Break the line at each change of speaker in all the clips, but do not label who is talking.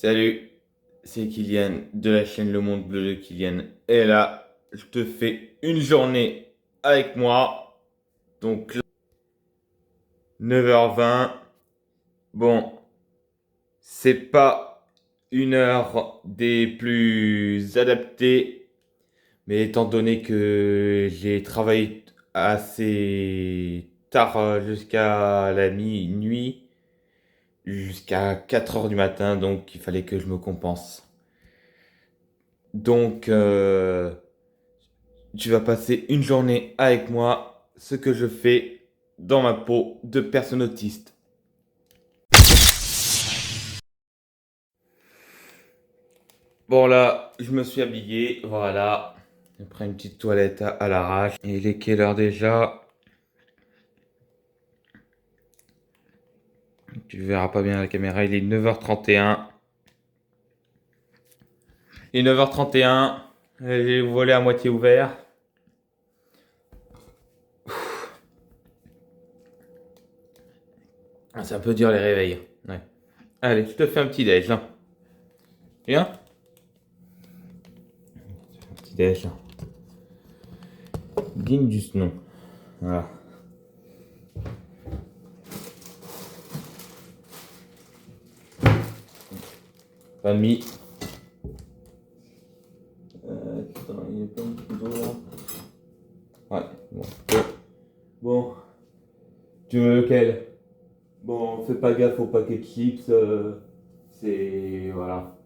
Salut, c'est Kylian de la chaîne Le Monde Bleu de Kylian. Et là, je te fais une journée avec moi. Donc, 9h20. Bon, c'est pas une heure des plus adaptées. Mais étant donné que j'ai travaillé assez tard jusqu'à la minuit, jusqu'à 4h du matin, donc il fallait que je me compense. Donc, tu vas passer une journée avec moi, ce que je fais dans ma peau de personne autiste. Bon là, je me suis habillé, voilà. J'ai pris une petite toilette à l'arrache. Et il est quelle heure déjà? Tu verras pas bien la caméra, il est 9h31. Il est 9h31, j'ai le volet à moitié ouvert. Ah, c'est un peu dur les réveils. Ouais. Allez, je te fais un petit déj. Hein. Viens. Un petit déj. Digne du nom. Voilà. Pas mis. Attends, il y a plein de couteaux là. Ouais, bon. Bon, tu veux lequel? Bon, fais pas gaffe au paquet de chips. C'est. Voilà.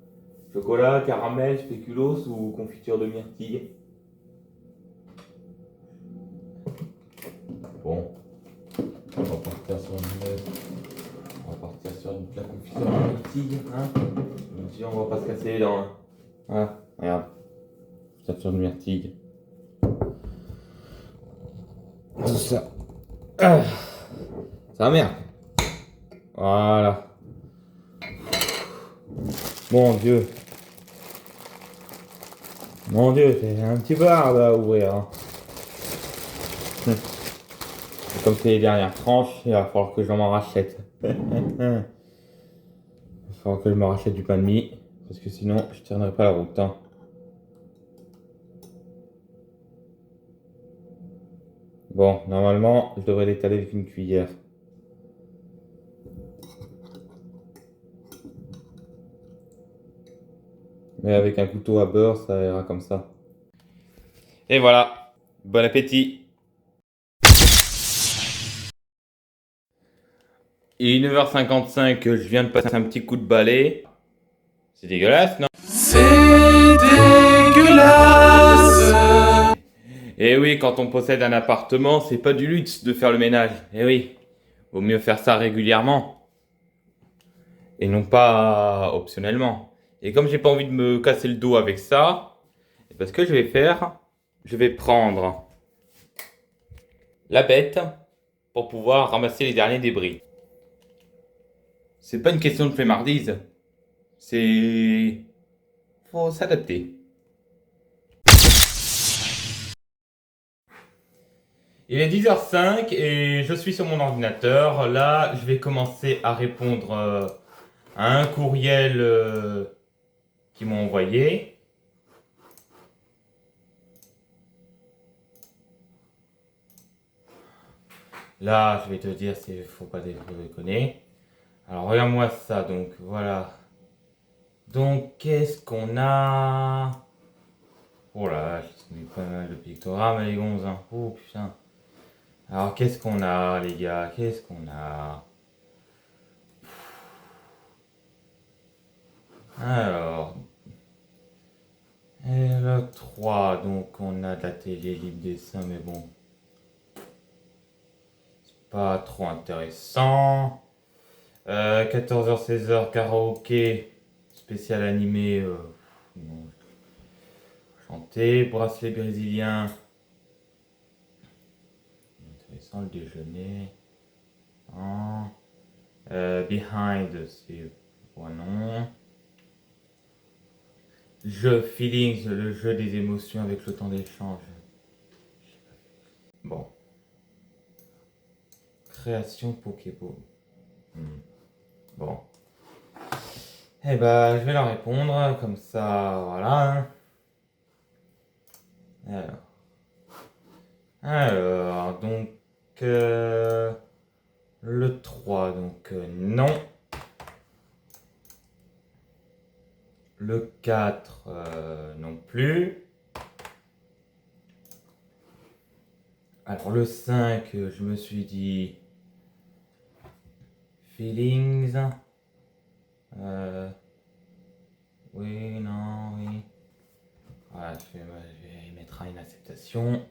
Chocolat, caramel, spéculoos ou confiture de myrtille? Bon, on va partir sur la confiture de myrtille. Hein? Si on va pas se casser les dents. Hein. Voilà, regarde. Confiture de myrtille. Tout ça. Ah, ça merde. Voilà. Mon Dieu. Mon Dieu, c'est un petit peu hard à ouvrir. Hein. Comme c'est les dernières tranches, il va falloir que je m'en rachète. Il va falloir que je me rachète du pain de mie. Parce que sinon, je tiendrai pas la route. Hein. Bon, normalement, je devrais l'étaler avec une cuillère. Mais avec un couteau à beurre, ça ira comme ça. Et voilà. Bon appétit. Il est 9h55, je viens de passer un petit coup de balai. C'est dégueulasse, non?
C'est dégueulasse.
Eh oui, quand on possède un appartement, c'est pas du luxe de faire le ménage. Eh oui, vaut mieux faire ça régulièrement. Et non pas optionnellement. Et comme j'ai pas envie de me casser le dos avec ça, ce que je vais faire, je vais prendre la bête pour pouvoir ramasser les derniers débris. C'est pas une question de flemmardise, c'est... faut s'adapter. Il est 10h05 et je suis sur mon ordinateur. Là, je vais commencer à répondre à un courriel qu'ils m'ont envoyé. Là, je vais te dire, faut pas déconner. Alors, regarde-moi ça, donc voilà. Donc, qu'est-ce qu'on a? Oh là, j'ai mis pas mal de pictogrammes, les gonzes. Oh putain. Alors, qu'est-ce qu'on a, les gars? Qu'est-ce qu'on a? Alors, et le 3, donc on a de la télé libre dessin, mais bon, pas trop intéressant. 14h, 16h, karaoké, spécial animé, non, chanter, bracelet brésilien, intéressant, le déjeuner. Hein. Behind, c'est ouais, non. Jeu Feelings, le jeu des émotions avec le temps d'échange. Bon. Création Pokéball. Bon. Eh bah, je vais leur répondre, comme ça, voilà. Alors, donc, le 3, donc non. Le 4, non plus. Alors, le 5, je me suis dit... Feelings. Oui, non, oui. Voilà, je vais mettre une acceptation.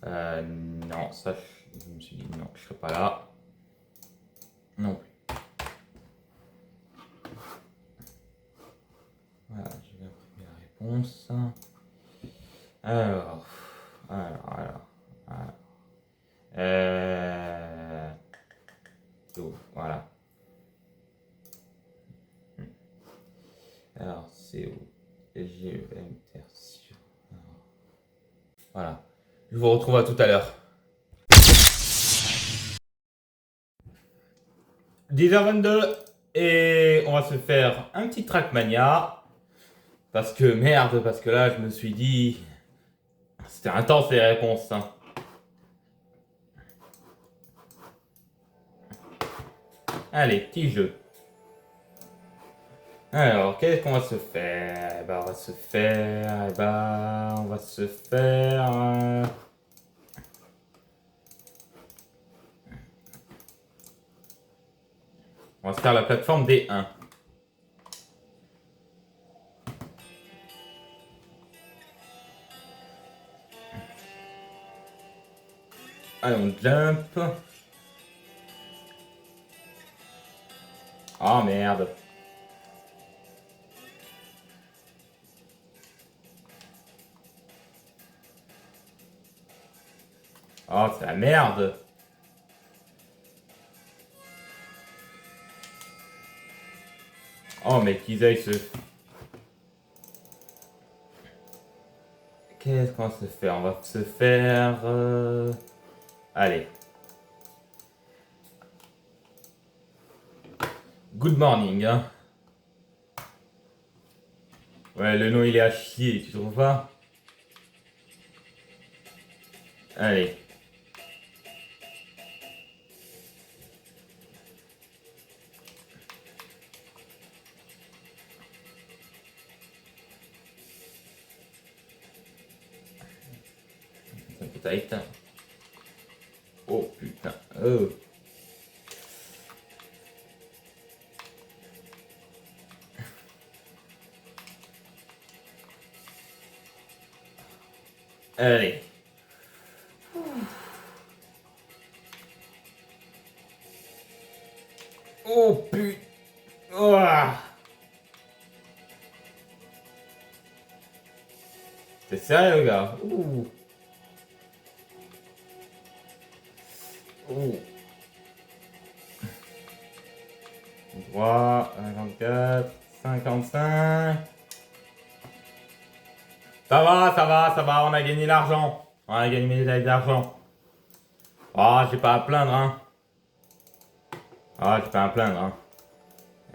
Non, ça, je me suis dit non, je serai pas là. Non plus. Voilà, je vais imprimer la réponse. Alors, alors. So, voilà. Alors, c'est où? GEM Tertio. Voilà. Je vous retrouve à tout à l'heure. 10h22 et on va se faire un petit Trackmania. Parce que merde, parce que là je me suis dit... C'était intense les réponses. Hein. Allez, petit jeu. Alors, qu'est-ce qu'on va se faire? Eh ben, on va se faire... Eh ben, on va se faire... On va se faire la plateforme D1. Allez, on jump. Oh merde. Oh, c'est la merde. Oh, mais qu'ils aillent se... Qu'est-ce qu'on va se faire? On va se faire... Allez. Good morning. Hein. Ouais, le nom il est à chier, tu trouves pas? Allez. Tight. Oh putain. Oh. Allez. Oh putain. Oh. C'est sérieux, gars. Ouh. Ouh. 3, 54, 55. Ça va, on a gagné l'argent. On a gagné les médailles d'argent. Ah, j'ai pas à plaindre, hein. Ah, j'ai pas à plaindre, hein.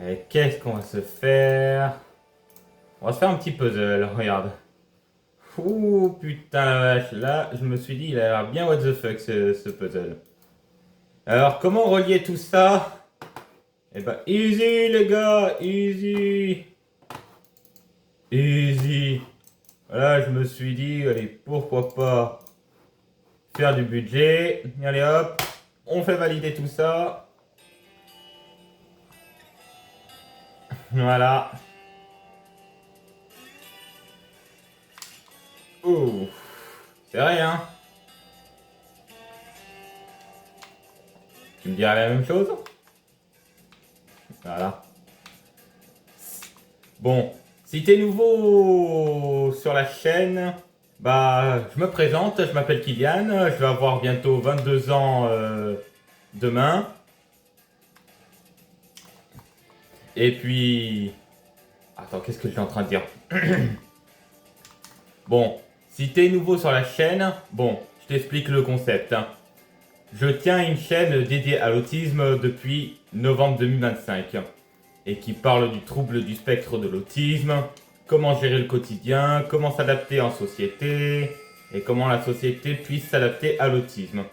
Et qu'est-ce qu'on va se faire? On va se faire un petit puzzle, regarde. Ouh, putain la vache. Là, je me suis dit, il a l'air bien what the fuck ce puzzle. Alors, comment relier tout ça? Eh ben, easy les gars, easy. Easy. Voilà, je me suis dit, allez, pourquoi pas faire du budget. Allez hop, on fait valider tout ça. Voilà. Oh, c'est rien. Tu me diras la même chose? Voilà. Bon, si t'es nouveau sur la chaîne, bah je me présente, je m'appelle Kylian, je vais avoir bientôt 22 ans demain. Et puis... Attends, qu'est-ce que je suis en train de dire? Bon, si t'es nouveau sur la chaîne, bon, je t'explique le concept. Hein. Je tiens une chaîne dédiée à l'autisme depuis novembre 2025. et qui parle du trouble du spectre de l'autisme, comment gérer le quotidien, comment s'adapter en société, et comment la société puisse s'adapter à l'autisme.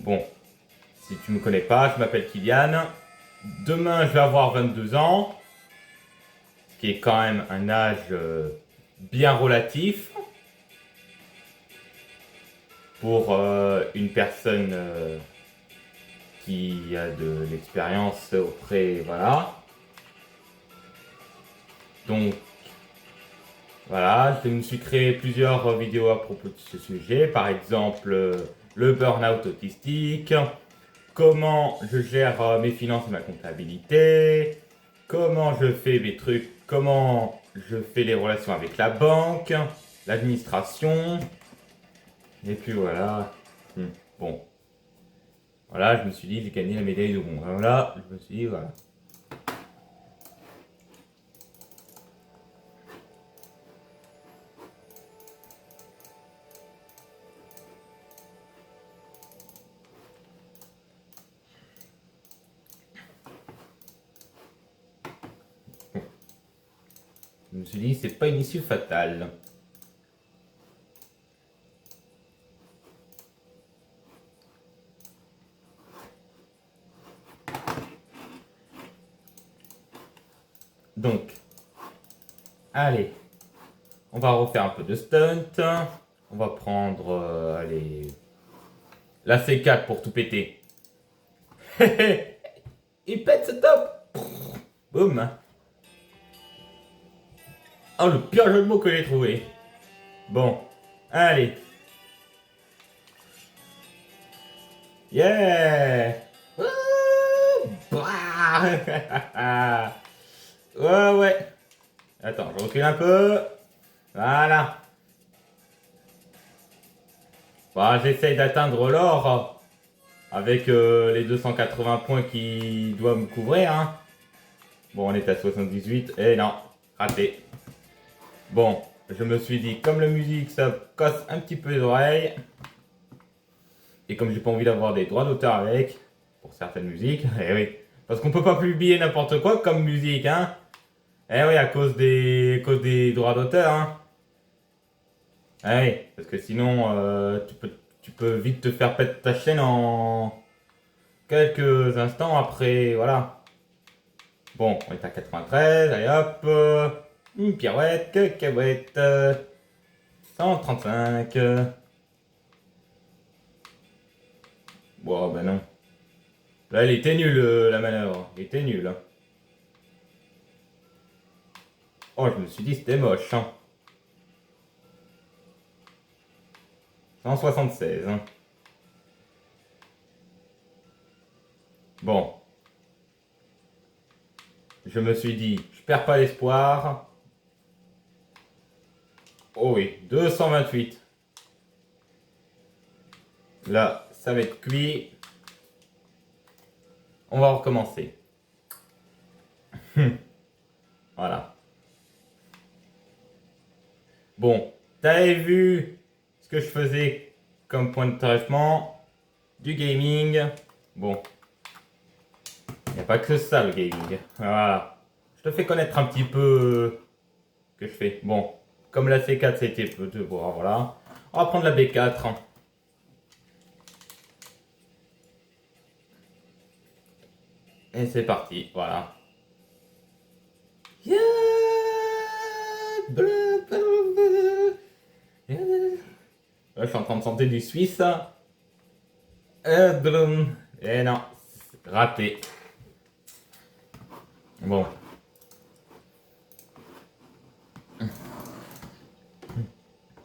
Bon, si tu ne me connais pas, je m'appelle Kylian. Demain, je vais avoir 22 ans, ce qui est quand même un âge bien relatif pour une personne qui a de l'expérience auprès, voilà. Donc, voilà, je me suis créé plusieurs vidéos à propos de ce sujet, par exemple le burn-out autistique, comment je gère mes finances et ma comptabilité, comment je fais mes trucs, comment je fais les relations avec la banque, l'administration, et puis voilà. Bon, voilà, je me suis dit, j'ai gagné la médaille de bronze. Voilà, je me suis dit, voilà. Je me suis dit, c'est pas une issue fatale. Donc, allez, on va refaire un peu de stunt. On va prendre, allez, la C4 pour tout péter. Il pète ce top. Boum. Oh, le pire jeu de mots que j'ai trouvé. Bon, allez. Yeah. Bah. Ouais, ouais. Attends, je recule un peu. Voilà. Bah, j'essaye d'atteindre l'or avec les 280 points qui doivent me couvrir. Hein. Bon, on est à 78. Et non, raté. Bon, je me suis dit, comme la musique, ça casse un petit peu les oreilles. Et comme j'ai pas envie d'avoir des droits d'auteur avec, pour certaines musiques, eh oui. Parce qu'on peut pas publier n'importe quoi comme musique, hein. Eh oui, à cause des droits d'auteur, hein. Eh oui, parce que sinon, tu peux vite te faire pète ta chaîne en quelques instants après, voilà. Bon, on est à 93, allez hop, une pirouette, cacahuète, 135. Bon, ben non. Là, elle était nulle, la manœuvre. Elle était nulle. Hein. Oh, je me suis dit, c'était moche. Hein. 176. Hein. Bon. Je me suis dit, je perds pas l'espoir. Oh oui, 228. Là, ça va être cuit. On va recommencer. Voilà. Bon, t'avais vu ce que je faisais comme point de traitement du gaming. Bon, il n'y a pas que ça le gaming. Voilà. Je te fais connaître un petit peu ce que je fais. Bon, comme la C4 c'était peu de voir, voilà. On va prendre la B4. Hein. Et c'est parti, voilà. Yeah. Là, je suis en train de chanter du suisse. Et non, raté. Bon.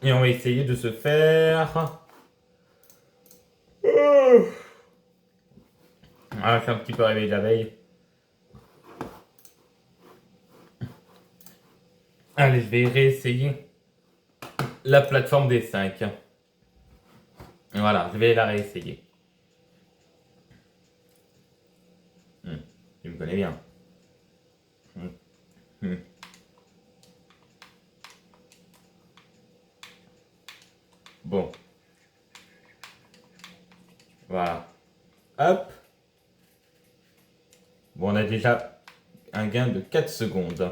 Et on va essayer de se faire... Ah, je suis un petit peu réveillé de la veille. Allez, je vais réessayer la plateforme des 5. Voilà, je vais la réessayer. Tu me connais bien. Bon. Voilà. Hop. Bon, on a déjà gain de 4 secondes.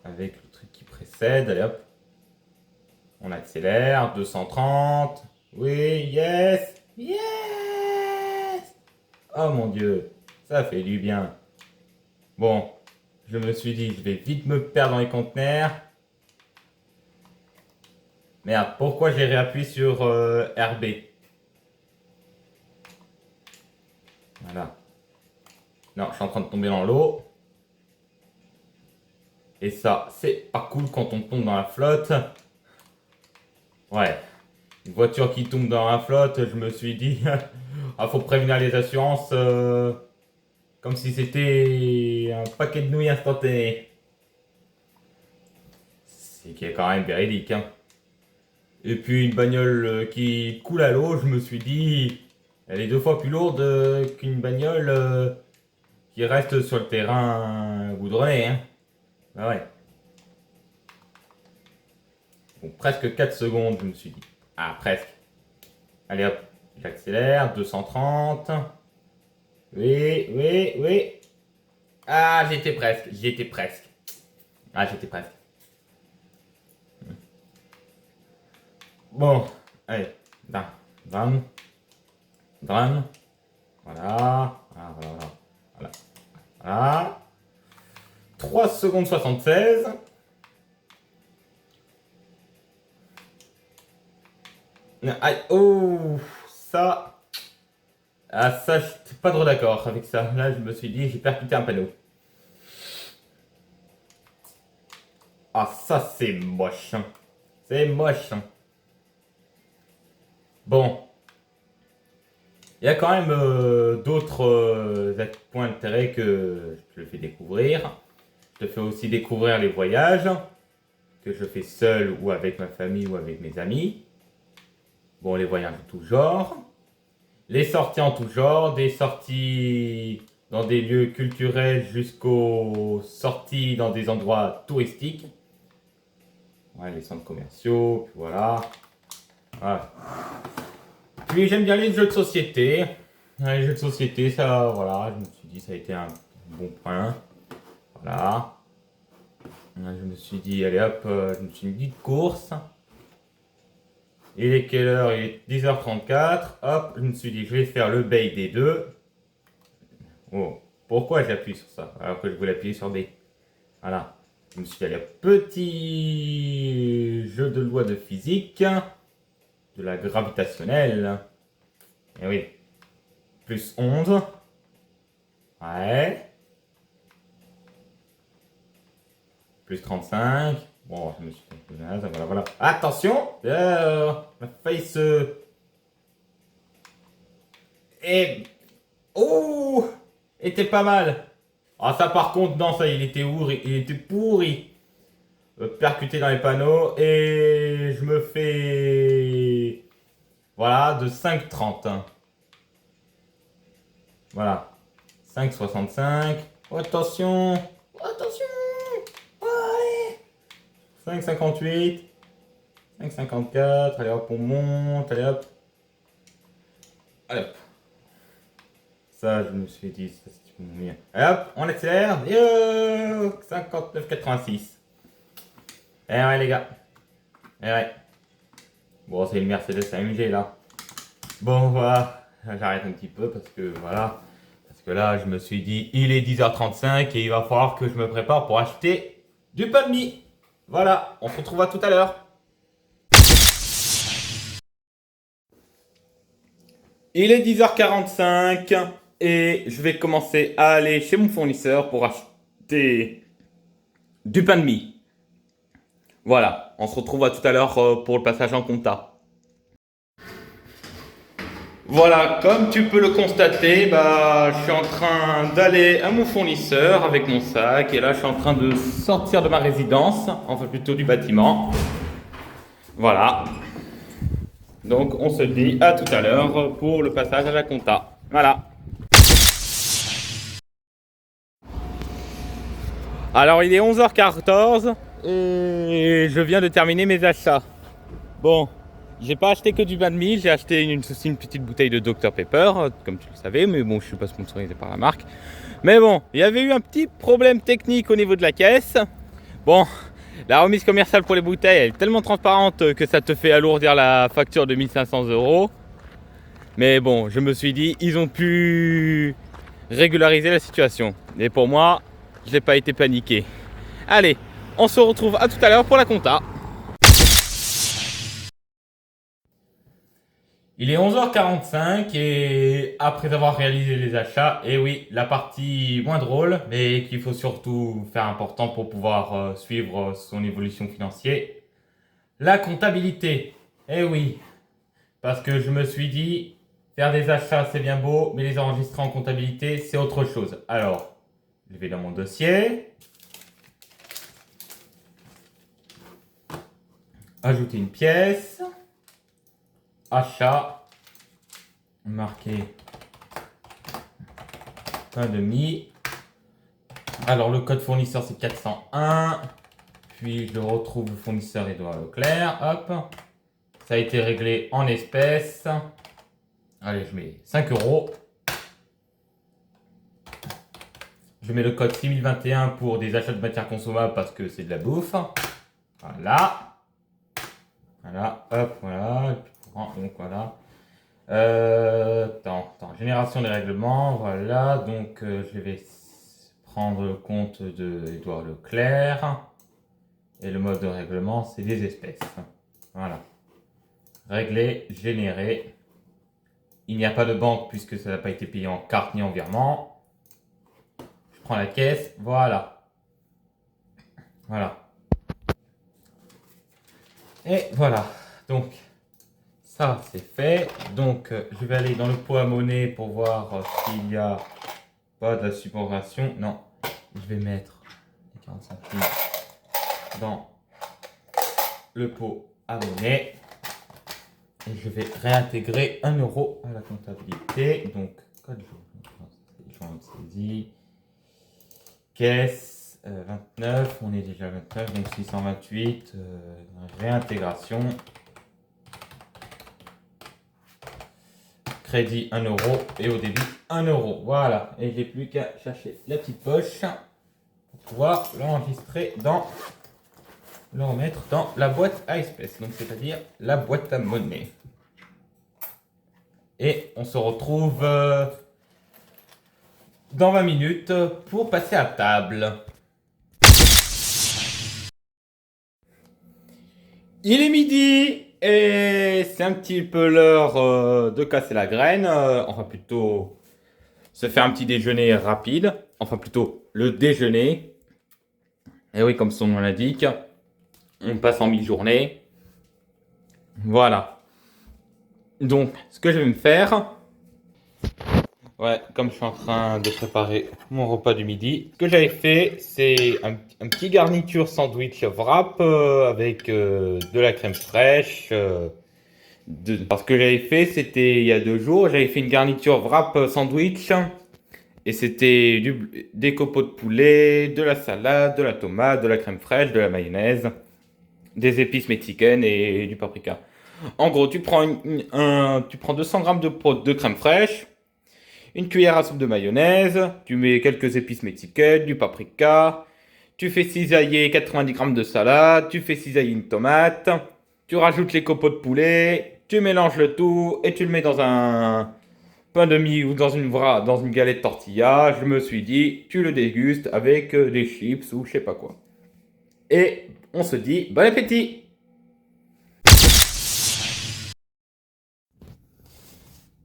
Avec le truc qui précède, allez hop. On accélère, 230. Oui, yes, yes. Oh mon Dieu, ça fait du bien. Bon, je me suis dit, je vais vite me perdre dans les conteneurs. Merde, pourquoi j'ai réappuyé sur RB? Voilà. Non, je suis en train de tomber dans l'eau. Et ça, c'est pas cool quand on tombe dans la flotte. Ouais. Une voiture qui tombe dans la flotte, je me suis dit... ah, faut prévenir les assurances. Comme si c'était un paquet de nouilles instantané. C'est qui est quand même véridique, hein. Et puis une bagnole qui coule à l'eau, je me suis dit... Elle est 2 fois plus lourde qu'une bagnole qui reste sur le terrain goudronné, hein. Ah ouais. Bon, presque 4 secondes, je me suis dit. Ah, presque. Allez hop, j'accélère, 230. Oui, oui, oui. Ah, j'étais presque, j'étais presque. Ah, j'étais presque. Bon, allez, drame, drame, drame. Voilà, voilà, voilà, voilà. Voilà. 3 secondes 76. Aïe, oh, ça. Ah, ça, j'étais pas trop d'accord avec ça. Là, je me suis dit, j'ai percuté un panneau. Ah, ça, c'est moche. C'est moche. Bon. Il y a quand même d'autres points d'intérêt que je te fais découvrir. Je te fais aussi découvrir les voyages que je fais seul ou avec ma famille ou avec mes amis. Bon, les voyages de tout genre. Les sorties en tout genre. Des sorties dans des lieux culturels jusqu'aux sorties dans des endroits touristiques. Ouais, les centres commerciaux, puis voilà. Voilà. Puis j'aime bien les jeux de société. Les jeux de société, ça, voilà, je me suis dit, ça a été un bon point. Voilà. Je me suis dit, allez hop, je me suis dit de course. Il est quelle heure? Il est 10h34. Hop, je me suis dit, je vais faire le bay des deux. Oh, pourquoi j'appuie sur ça alors que je voulais appuyer sur B? Voilà. Je me suis dit, allez, petit jeu de loi de physique. De la gravitationnelle. Et oui. Plus 11. Ouais. Plus 35. Bon, je me suis fait un peu voilà, voilà. Attention! Ma face. Et. Oh! Était pas mal. Ah, ça par contre, non, ça, il était pourri. Percuté dans les panneaux. Et je me fais. Voilà, de 5,30. Voilà. 5,65. Oh, attention! Attention! Ouais! 5,58. 5,54. Allez hop, on monte. Allez hop. Allez hop. Ça, je me suis dit, ça c'est bien. Allez hop, on accélère. 59,86. Eh ouais, les gars. Eh ouais. Bon, c'est une Mercedes AMG là. Bon, voilà. J'arrête un petit peu parce que voilà. Parce que là, je me suis dit, il est 10h35 et il va falloir que je me prépare pour acheter du pain de mie. Voilà, on se retrouve à tout à l'heure. Il est 10h45 et je vais commencer à aller chez mon fournisseur pour acheter du pain de mie. Voilà, on se retrouve à tout à l'heure pour le passage en compta. Voilà, comme tu peux le constater, je suis en train d'aller à mon fournisseur avec mon sac et là je suis en train de sortir de ma résidence, enfin plutôt du bâtiment. Voilà. Donc on se dit à tout à l'heure pour le passage à la compta. Voilà. Alors il est 11h14 et je viens de terminer mes achats. Bon, J'ai pas acheté que du banh mi, j'ai acheté aussi une petite bouteille de Dr Pepper, comme tu le savais, mais bon, je suis pas sponsorisé par la marque. Mais bon, il y avait eu un petit problème technique au niveau de la caisse. Bon, la remise commerciale pour les bouteilles, elle est tellement transparente que ça te fait alourdir la facture de 1500 €. Mais bon, je me suis dit, ils ont pu régulariser la situation. Et pour moi, je n'ai pas été paniqué. Allez, on se retrouve à tout à l'heure pour la compta. Il est 11h45 et après avoir réalisé les achats, et oui, la partie moins drôle, mais qu'il faut surtout faire important pour pouvoir suivre son évolution financière, la comptabilité. Et oui, parce que je me suis dit, faire des achats c'est bien beau, mais les enregistrer en comptabilité c'est autre chose. Alors, je vais dans mon dossier, ajouter une pièce, achat, marqué pain de mie. Alors le code fournisseur c'est 401, puis je retrouve le fournisseur Édouard Leclerc, hop, ça a été réglé en espèces. Allez, je mets 5 €. Je mets le code 6021 pour des achats de matières consommables parce que c'est de la bouffe. Voilà. Voilà, hop, voilà. Donc voilà. Génération des règlements, voilà. Donc je vais prendre le compte de Édouard Leclerc. Et le mode de règlement, c'est des espèces. Voilà. Régler, générer. Il n'y a pas de banque puisque ça n'a pas été payé en carte ni en virement. Je prends la caisse, voilà. Voilà. Et voilà. Donc, ça c'est fait. Donc, je vais aller dans le pot à monnaie pour voir s'il n'y a pas de subvention. Non, je vais mettre les 40 centimes dans le pot à monnaie. Et je vais réintégrer 1 € à la comptabilité. Donc, code joint saisie. Caisse 29, on est déjà 29, donc 628. Réintégration. Crédit 1 € et au débit 1 €. Voilà. Et j'ai plus qu'à chercher la petite poche pour pouvoir l'enregistrer le remettre dans la boîte à espèces, donc c'est-à-dire la boîte à monnaie. Et on se retrouve dans 20 minutes pour passer à table. Il est midi et c'est un petit peu l'heure de casser la graine, enfin plutôt se faire un petit déjeuner rapide, enfin plutôt le déjeuner. Et oui, comme son nom l'indique, on passe en mi-journée. Voilà. Donc, ce que je vais me faire, ouais, comme je suis en train de préparer mon repas du midi, ce que j'avais fait, c'est un petit garniture sandwich wrap avec de la crème fraîche. Parce que j'avais fait, c'était il y a 2 jours, j'avais fait une garniture wrap sandwich. Et c'était des copeaux de poulet, de la salade, de la tomate, de la crème fraîche, de la mayonnaise, des épices mexicaines et du paprika. En gros, tu prends 200 g de crème fraîche, une cuillère à soupe de mayonnaise, tu mets quelques épices mexicaines, du paprika, tu fais cisailler 90 g de salade, tu fais cisailler une tomate, tu rajoutes les copeaux de poulet, tu mélanges le tout et tu le mets dans un pain de mie ou dans une galette tortilla. Je me suis dit, tu le dégustes avec des chips ou je sais pas quoi. Et on se dit, bon appétit!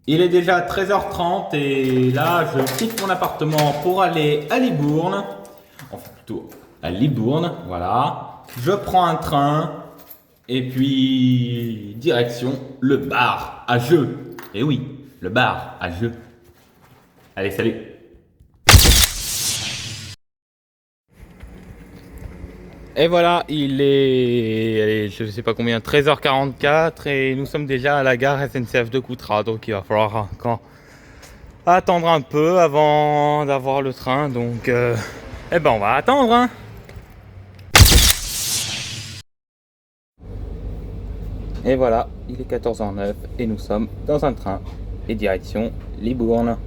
Il est déjà 13h30 et là je quitte mon appartement pour aller à Libourne. Enfin plutôt à Libourne, voilà. Je prends un train et puis direction le bar à jeu. Et oui, le bar à jeu. Allez, salut! Et voilà, il est, allez, je sais pas combien, 13h44 et nous sommes déjà à la gare SNCF de Coutras. Donc il va falloir encore attendre un peu avant d'avoir le train. Donc, eh ben on va attendre, hein. Et voilà, il est 14h09 et nous sommes dans un train et direction Libourne.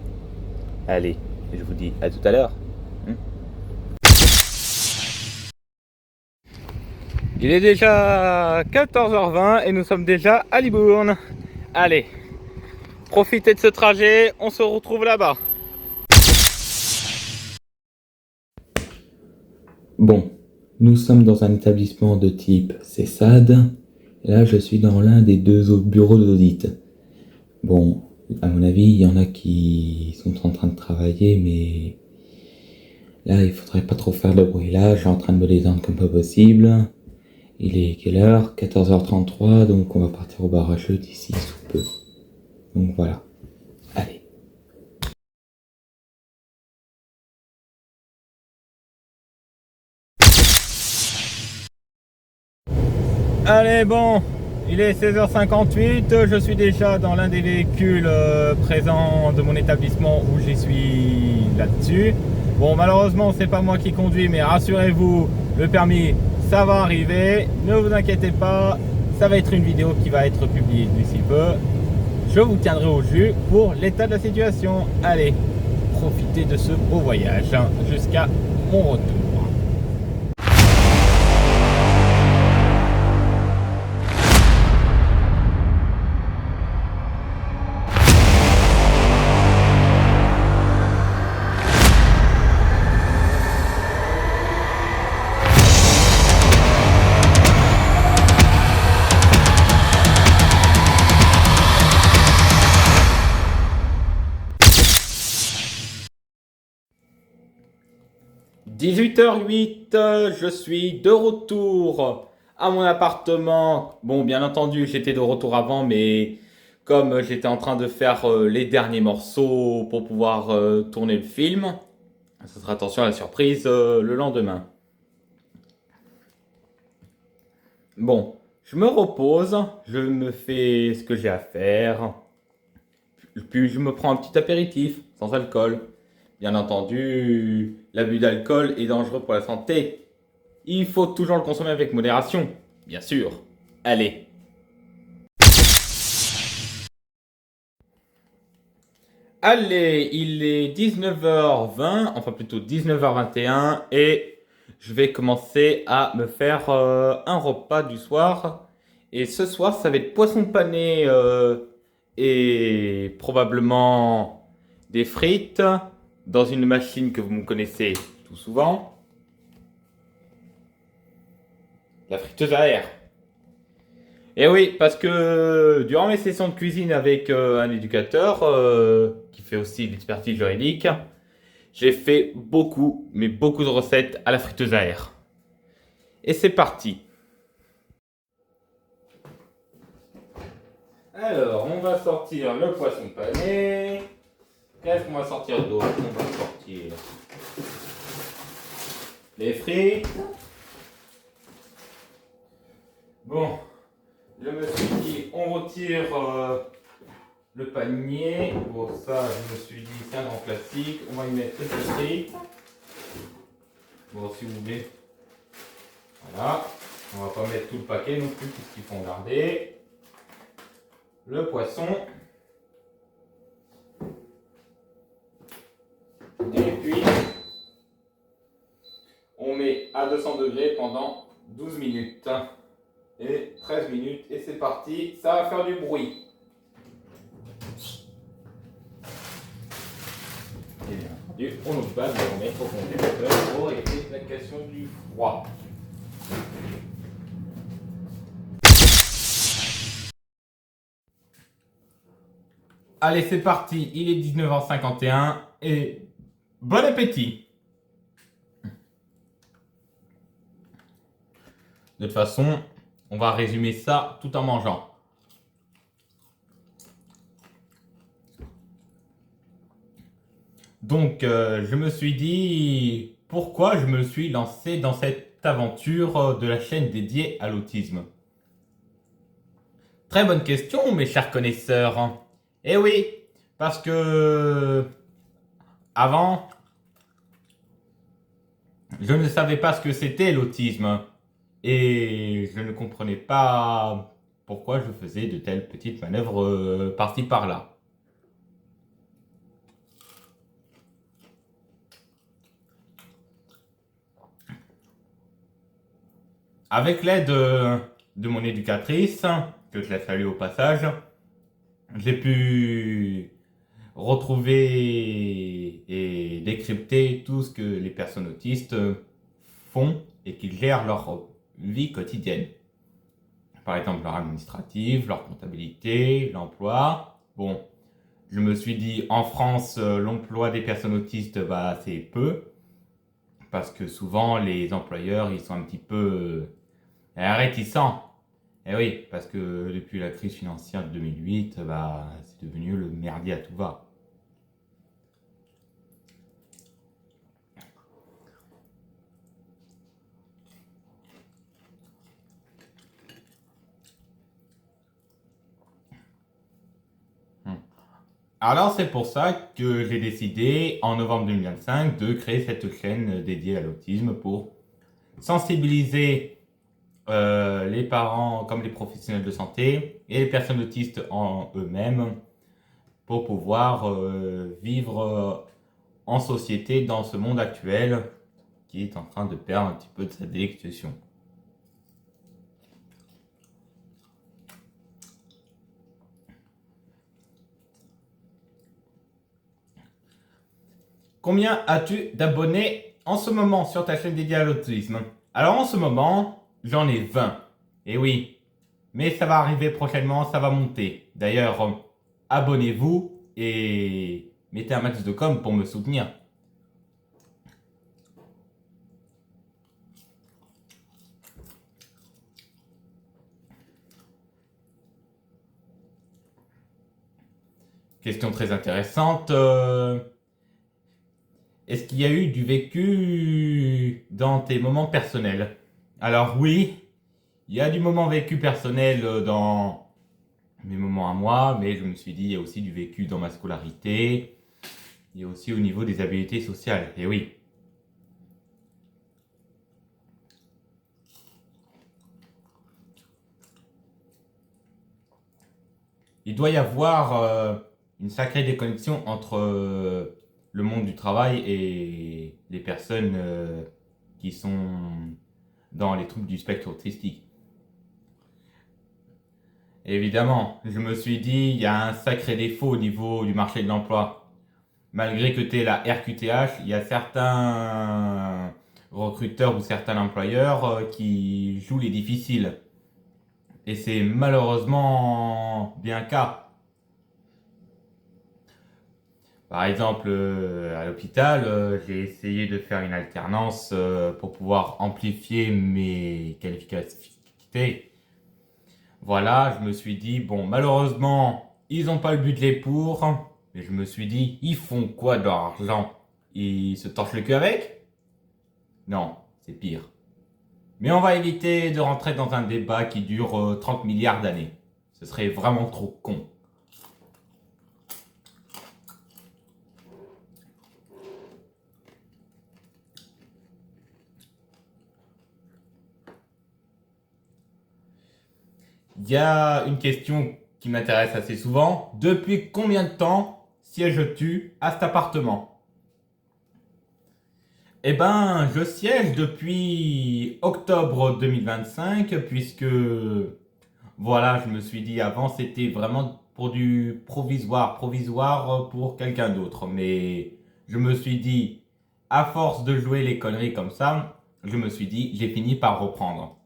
Allez, je vous dis à tout à l'heure. Il est déjà 14h20 et nous sommes déjà à Libourne. Allez, profitez de ce trajet, on se retrouve là-bas. Bon, nous sommes dans un établissement de type CESAD. Et là, je suis dans l'un des deux autres bureaux d'audit. Bon, à mon avis, il y en a qui sont en train de travailler, mais là, il faudrait pas trop faire de bruit. Là, je suis en train de me détendre comme pas possible. Il est quelle heure? 14h33, donc on va partir au bar à jeux d'ici sous peu. Donc voilà. Allez. Allez, bon, il est 16h58, je suis déjà dans l'un des véhicules présents de mon établissement où j'y suis là-dessus. Bon, malheureusement, c'est pas moi qui conduis, mais rassurez-vous, le permis, ça va arriver. Ne vous inquiétez pas, ça va être une vidéo qui va être publiée d'ici peu. Je vous tiendrai au jus pour l'état de la situation. Allez, profitez de ce beau voyage jusqu'à mon retour. « 18h08, je suis de retour à mon appartement. Bon, bien entendu, j'étais de retour avant, mais comme j'étais en train de faire les derniers morceaux pour pouvoir tourner le film, ce sera attention à la surprise le lendemain. Bon, je me repose, je me fais ce que j'ai à faire, puis je me prends un petit apéritif sans alcool. Bien entendu, l'abus d'alcool est dangereux pour la santé. Il faut toujours le consommer avec modération, bien sûr. Allez. Allez, il est 19h20, enfin plutôt 19h21, et je vais commencer à me faire un repas du soir. Et ce soir, ça va être poisson pané et probablement des frites dans une machine que vous me connaissez tout souvent. La friteuse à air. Et oui, parce que durant mes sessions de cuisine avec un éducateur qui fait aussi l'expertise juridique, j'ai fait beaucoup, mais beaucoup de recettes à la friteuse à air. Et c'est parti. Alors, on va sortir le poisson pané. Qu'est-ce qu'on va sortir d'autre? On va sortir les frites. Bon, je me suis dit, on retire le panier. Bon, ça, je me suis dit, c'est un grand classique. On va y mettre les frites. Bon, si vous voulez. Voilà. On va pas mettre tout le paquet non plus, puisqu'il faut en garder. Le poisson. Et puis, on met à 200 degrés pendant 12 minutes. Et 13 minutes. Et c'est parti. Ça va faire du bruit. Et bien entendu, on n'oublie pas de le remettre au congélateur pour éviter l'action du froid. Allez, c'est parti. Il est 19h51 et bon appétit. De toute façon, on va résumer ça tout en mangeant. Donc, je me suis dit, pourquoi je me suis lancé dans cette aventure de la chaîne dédiée à l'autisme? Très bonne question, mes chers connaisseurs. Eh oui, parce que avant, je ne savais pas ce que c'était l'autisme et je ne comprenais pas pourquoi je faisais de telles petites manœuvres par-ci par-là. Avec l'aide de mon éducatrice, que je la salue au passage, j'ai pu retrouver et décrypter tout ce que les personnes autistes font et qu'ils gèrent leur vie quotidienne. Par exemple, leur administrative, leur comptabilité, l'emploi. Bon, je me suis dit, en France, l'emploi des personnes autistes, c'est peu. Parce que souvent, les employeurs, ils sont un petit peu réticents. Et oui, parce que depuis la crise financière de 2008, c'est devenu le merdier à tout va. Alors c'est pour ça que j'ai décidé en novembre 2025 de créer cette chaîne dédiée à l'autisme pour sensibiliser les parents comme les professionnels de santé et les personnes autistes en eux-mêmes pour pouvoir vivre en société dans ce monde actuel qui est en train de perdre un petit peu de sa délectation. Combien as-tu d'abonnés en ce moment sur ta chaîne dédiée à l'autisme? Alors en ce moment, j'en ai 20. Et oui, mais ça va arriver prochainement, ça va monter. D'ailleurs, abonnez-vous et mettez un max de com pour me soutenir. Question très intéressante. Est-ce qu'il y a eu du vécu dans tes moments personnels? Alors oui, il y a du moment vécu personnel dans mes moments à moi, mais je me suis dit, il y a aussi du vécu dans ma scolarité, il y a aussi au niveau des habiletés sociales, et oui. Il doit y avoir une sacrée déconnexion entre le monde du travail et les personnes qui sont dans les troubles du spectre autistique. Évidemment, je me suis dit, il y a un sacré défaut au niveau du marché de l'emploi. Malgré que tu es la RQTH, il y a certains recruteurs ou certains employeurs qui jouent les difficiles. Et c'est malheureusement bien le cas. Par exemple, à l'hôpital, j'ai essayé de faire une alternance pour pouvoir amplifier mes qualifications. Voilà, je me suis dit, bon, malheureusement, ils n'ont pas le budget pour. Mais je me suis dit, ils font quoi de leur argent? Ils se torchent le cul avec? Non, c'est pire. Mais on va éviter de rentrer dans un débat qui dure 30 milliards d'années. Ce serait vraiment trop con. Il y a une question qui m'intéresse assez souvent. Depuis combien de temps sièges-tu à cet appartement? Eh ben, je siège depuis octobre 2025 puisque, voilà, je me suis dit avant c'était vraiment pour du provisoire pour quelqu'un d'autre. Mais je me suis dit, à force de jouer les conneries comme ça, je me suis dit, j'ai fini par reprendre.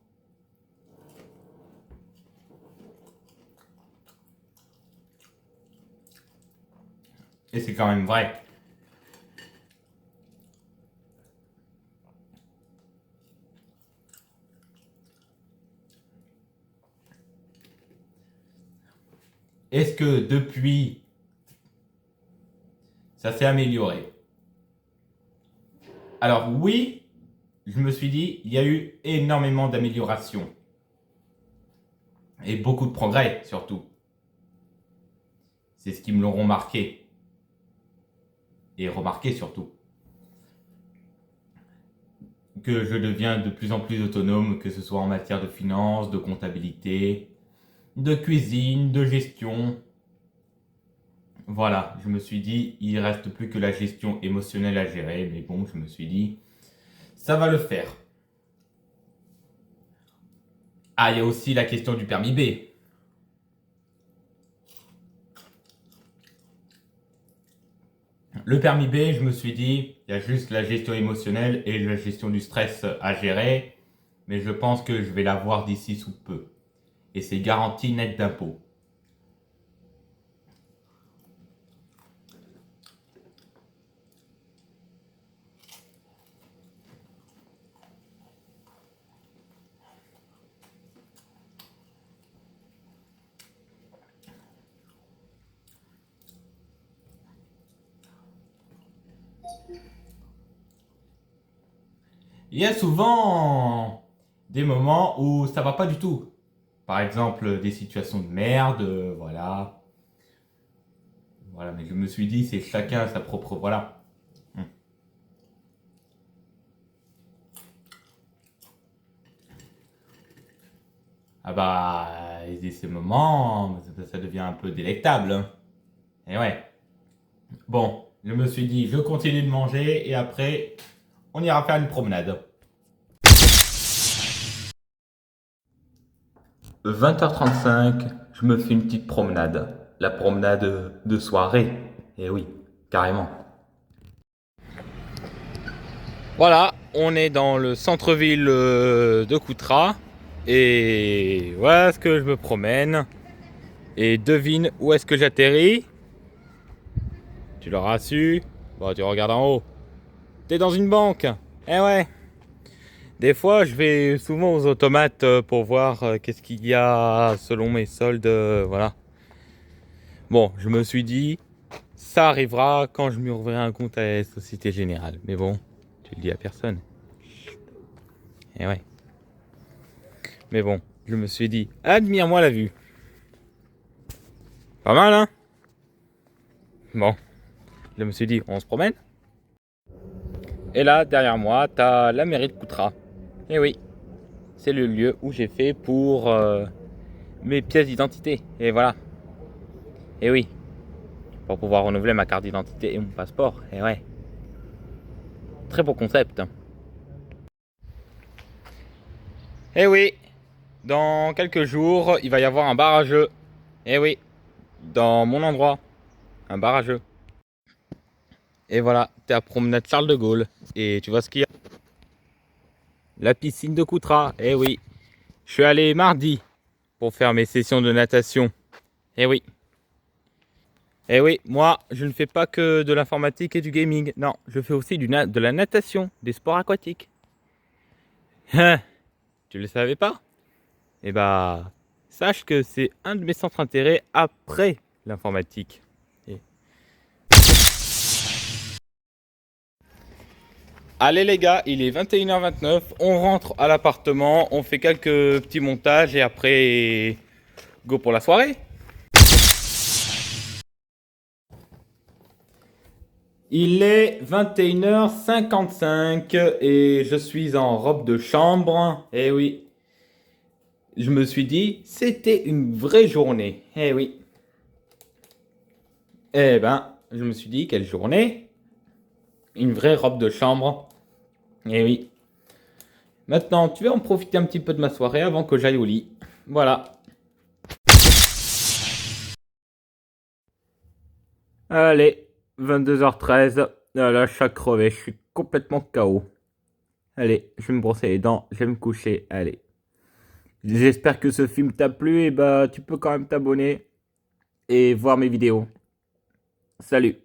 Et c'est quand même vrai. Est-ce que depuis, ça s'est amélioré? Alors oui, je me suis dit, il y a eu énormément d'améliorations. Et beaucoup de progrès surtout. C'est ce qui me l'auront marqué. Et remarqué surtout. Que je deviens de plus en plus autonome, que ce soit en matière de finance, de comptabilité, de cuisine, de gestion. Voilà, je me suis dit, il reste plus que la gestion émotionnelle à gérer, mais bon, je me suis dit, ça va le faire. Ah, il y a aussi la question du permis B. Le permis B, je me suis dit, il y a juste la gestion émotionnelle et la gestion du stress à gérer, mais je pense que je vais l'avoir d'ici sous peu. Et c'est garanti net d'impôt. Il y a souvent des moments où ça va pas du tout. Par exemple, des situations de merde, voilà. Voilà, mais je me suis dit, c'est chacun sa propre, voilà. Ah bah, et ces moments, ça devient un peu délectable. Hein. Et ouais. Bon, je me suis dit, je continue de manger et après, on ira faire une promenade. 20h35, je me fais une petite promenade. La promenade de soirée. Eh oui, carrément. Voilà, on est dans le centre-ville de Coutras. Et voilà ce que je me promène. Et devine où est-ce que j'atterris. Tu l'auras su. Bon, tu regardes en haut. T'es dans une banque. Eh ouais. Des fois, je vais souvent aux automates pour voir qu'est-ce qu'il y a selon mes soldes. Voilà. Bon, je me suis dit, ça arrivera quand je m'ouvrirai un compte à la Société Générale. Mais bon, tu le dis à personne. Eh ouais. Mais bon, je me suis dit, admire-moi la vue. Pas mal, hein? Bon, je me suis dit, on se promène? Et là, derrière moi, t'as la mairie de Coutras. Eh oui, c'est le lieu où j'ai fait pour mes pièces d'identité. Et voilà. Et oui, pour pouvoir renouveler ma carte d'identité et mon passeport. Et ouais. Très beau concept. Eh oui, dans quelques jours, il va y avoir un bar à jeux. Eh oui, dans mon endroit, un bar à jeux. Et voilà, t'es à promenade Charles de Gaulle. Et tu vois ce qu'il y a? La piscine de Coutras. Eh oui, je suis allé mardi pour faire mes sessions de natation. Eh oui. Eh oui, moi, je ne fais pas que de l'informatique et du gaming. Non, je fais aussi de la natation, des sports aquatiques. Hein, tu le savais pas? Eh bah, sache que c'est un de mes centres d'intérêt après l'informatique. Et- Allez les gars, il est 21h29, on rentre à l'appartement, on fait quelques petits montages et après, go pour la soirée. Il est 21h55 et je suis en robe de chambre. Eh oui, je me suis dit, c'était une vraie journée. Eh oui. Eh ben, je me suis dit, quelle journée? Une vraie robe de chambre. Eh oui. Maintenant, tu vas en profiter un petit peu de ma soirée avant que j'aille au lit. Voilà. Allez, 22h13. Là, je suis crevé, je suis complètement KO. Allez, je vais me brosser les dents, je vais me coucher. Allez. J'espère que ce film t'a plu et bah tu peux quand même t'abonner et voir mes vidéos. Salut!